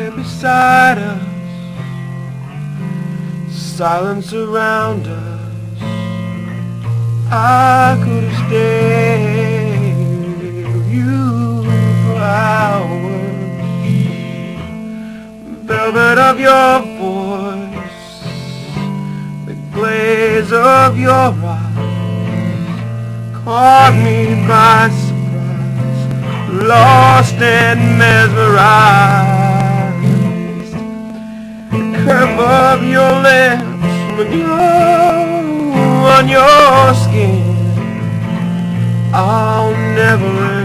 there beside us, silence around us. I could have stayed with you for hours. Velvet of your voice, the glaze of your eyes, caught me by surprise, lost and mesmerized. The curve of your lips, the glow on your skin, I'll never